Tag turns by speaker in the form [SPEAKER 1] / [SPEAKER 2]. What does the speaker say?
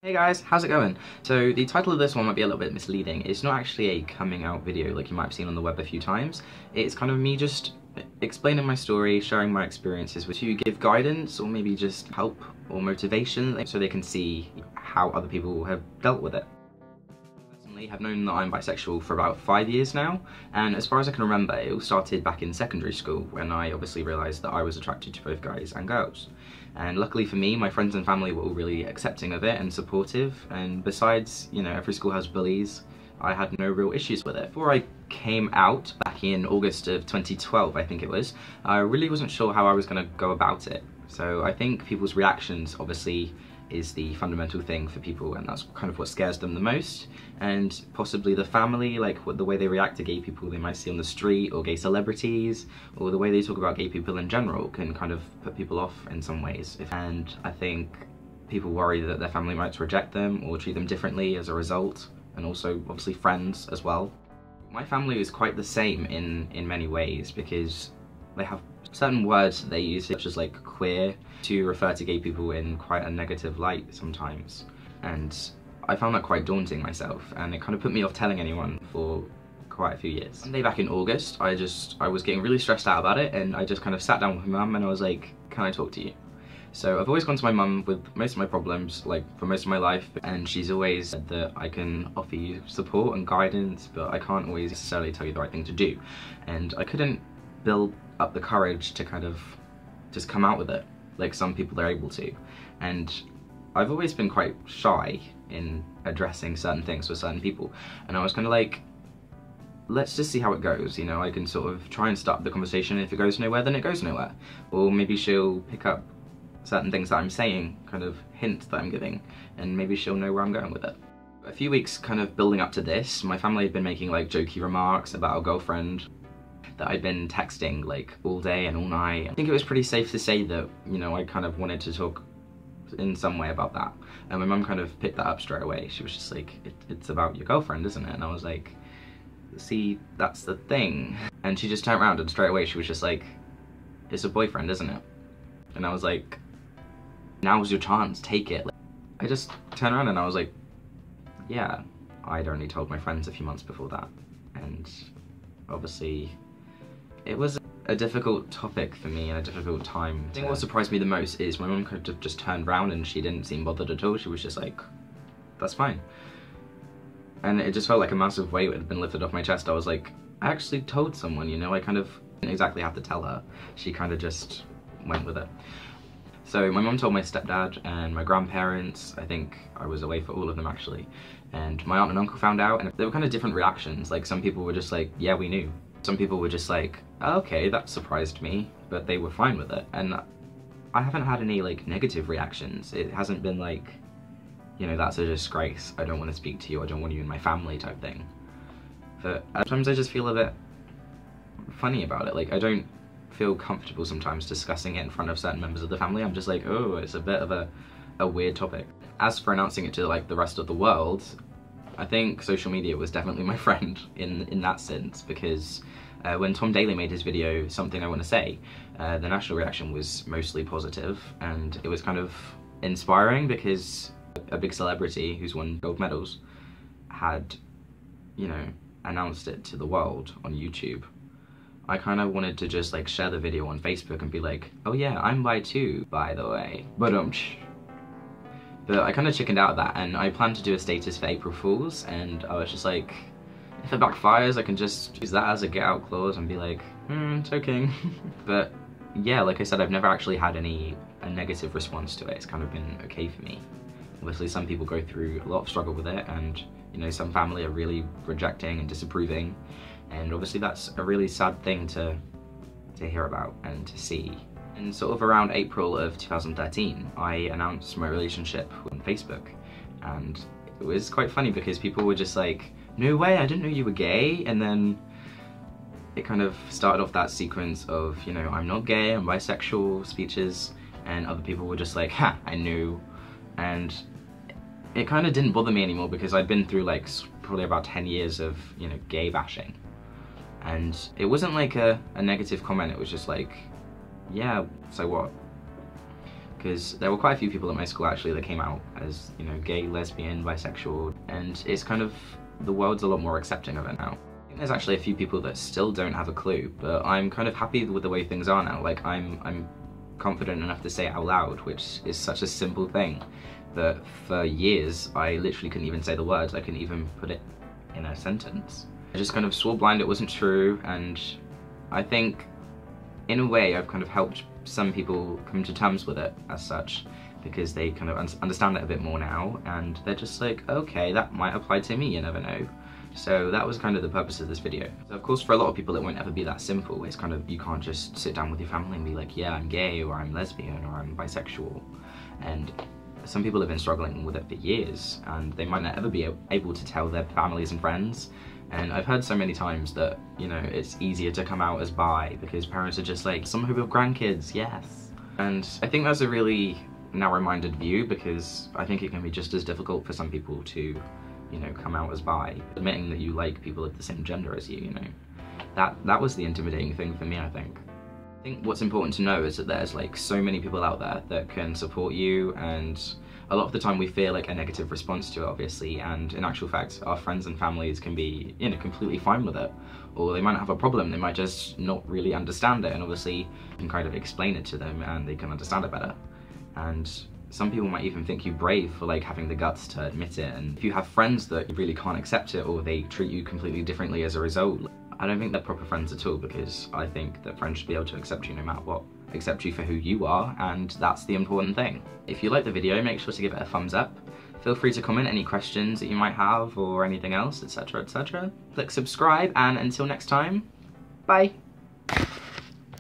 [SPEAKER 1] Hey guys, how's it going? So the title of this one might be a little bit misleading. It's not actually a coming out video like you might have seen on the web a few times. It's kind of me just explaining my story, sharing my experiences to give guidance or maybe just help or motivation so they can see how other people have dealt with it. I have known that I'm bisexual for about 5 years now, and as far as I can remember, it all started back in secondary school when I obviously realised that I was attracted to both guys and girls. And luckily for me, my friends and family were all really accepting of it and supportive, and besides, you know, every school has bullies, I had no real issues with it. Before I came out back in August of 2012, I think it was, I really wasn't sure how I was going to go about it. So I think people's reactions obviously is the fundamental thing for people, and that's kind of what scares them the most, and possibly the family, like the way they react to gay people they might see on the street, or gay celebrities, or the way they talk about gay people in general can kind of put people off in some ways. And I think people worry that their family might reject them or treat them differently as a result, and also obviously friends as well. My family is quite the same in many ways, because they have certain words that they use, such as like queer, to refer to gay people in quite a negative light sometimes. And I found that quite daunting myself, and it kind of put me off telling anyone for quite a few years. One day back in August, I was getting really stressed out about it, and I just kind of sat down with my mum and I was like, can I talk to you? So I've always gone to my mum with most of my problems, like for most of my life, and she's always said that I can offer you support and guidance, but I can't always necessarily tell you the right thing to do. And I couldn't build up the courage to kind of just come out with it like some people are able to. And I've always been quite shy in addressing certain things with certain people, and I was kind of like, let's just see how it goes, you know. I can sort of try and start the conversation, and if it goes nowhere then it goes nowhere, or maybe she'll pick up certain things that I'm saying, kind of hints that I'm giving, and maybe she'll know where I'm going with it. A few weeks kind of building up to this, my family had been making like jokey remarks about a girlfriend that I'd been texting like all day and all night. I think it was pretty safe to say that, you know, I kind of wanted to talk in some way about that. And my mum kind of picked that up straight away. She was just like, it's about your girlfriend, isn't it? And I was like, see, that's the thing. And she just turned around and straight away she was just like, it's a boyfriend, isn't it? And I was like, now's your chance, take it. I just turned around and I was like, yeah, I'd only told my friends a few months before that. And obviously, it was a difficult topic for me and a difficult time. I think what surprised me the most is my mum could have just turned around and she didn't seem bothered at all. She was just like, that's fine. And it just felt like a massive weight had been lifted off my chest. I was like, I actually told someone, you know, I kind of didn't exactly have to tell her. She kind of just went with it. So my mum told my stepdad and my grandparents. I think I was away for all of them actually. And my aunt and uncle found out, and there were kind of different reactions. Like some people were just like, yeah, we knew. Some people were just like, oh, okay, that surprised me, but they were fine with it. And I haven't had any like negative reactions. It hasn't been like, you know, that's a disgrace, I don't want to speak to you, I don't want you in my family type thing. But sometimes I just feel a bit funny about it. Like I don't feel comfortable sometimes discussing it in front of certain members of the family. I'm just like, oh, it's a bit of a weird topic. As for announcing it to like the rest of the world, I think social media was definitely my friend in that sense, because when Tom Daley made his video, Something I Want to Say, the national reaction was mostly positive, and it was kind of inspiring because a big celebrity who's won gold medals had, you know, announced it to the world on YouTube. I kind of wanted to just like share the video on Facebook and be like, oh yeah, I'm bi too, by the way. But I kind of chickened out of that, and I planned to do a status for April Fools, and I was just like, if it backfires, I can just use that as a get out clause and be like, joking. But yeah, like I said, I've never actually had a negative response to it. It's kind of been okay for me. Obviously some people go through a lot of struggle with it, and you know, some family are really rejecting and disapproving, and obviously that's a really sad thing to hear about and to see. And sort of around April of 2013, I announced my relationship on Facebook, and it was quite funny because people were just like, no way, I didn't know you were gay. And then it kind of started off that sequence of, you know, I'm not gay, I'm bisexual speeches, and other people were just like, ha, I knew. And it kind of didn't bother me anymore because I'd been through like probably about 10 years of, you know, gay bashing. And it wasn't like a negative comment, it was just like, yeah, so what? because there were quite a few people at my school actually that came out as, you know, gay, lesbian, bisexual, and it's kind of, the world's a lot more accepting of it now. I think there's actually a few people that still don't have a clue, but I'm kind of happy with the way things are now. Like, I'm confident enough to say it out loud, which is such a simple thing, that for years I literally couldn't even say the words, I couldn't even put it in a sentence. I just kind of swore blind it wasn't true, and I think in a way I've kind of helped some people come to terms with it as such, because they kind of understand it a bit more now, and they're just like, okay, that might apply to me, you never know. So that was kind of the purpose of this video. So of course for a lot of people it won't ever be that simple. It's kind of, you can't just sit down with your family and be like, yeah, I'm gay, or I'm lesbian, or I'm bisexual. And some people have been struggling with it for years, and they might not ever be able to tell their families and friends. And I've heard so many times that, you know, it's easier to come out as bi because parents are just like, some who have grandkids, yes. And I think that's a really narrow-minded view, because I think it can be just as difficult for some people to, you know, come out as bi. Admitting that you like people of the same gender as you know. That was the intimidating thing for me, I think. I think what's important to know is that there's like so many people out there that can support you, and a lot of the time we fear like a negative response to it, obviously, and in actual fact our friends and families can be, you know, completely fine with it, or they might not have a problem, they might just not really understand it, and obviously you can kind of explain it to them and they can understand it better. And some people might even think you brave for like having the guts to admit it, and if you have friends that really can't accept it, or they treat you completely differently as a result, I don't think they're proper friends at all, because I think that friends should be able to accept you no matter what. Accept you for who you are, and that's the important thing. If you like the video, make sure to give it a thumbs up. Feel free to comment any questions that you might have, or anything else, etc, etc. Click subscribe, and until next time, bye!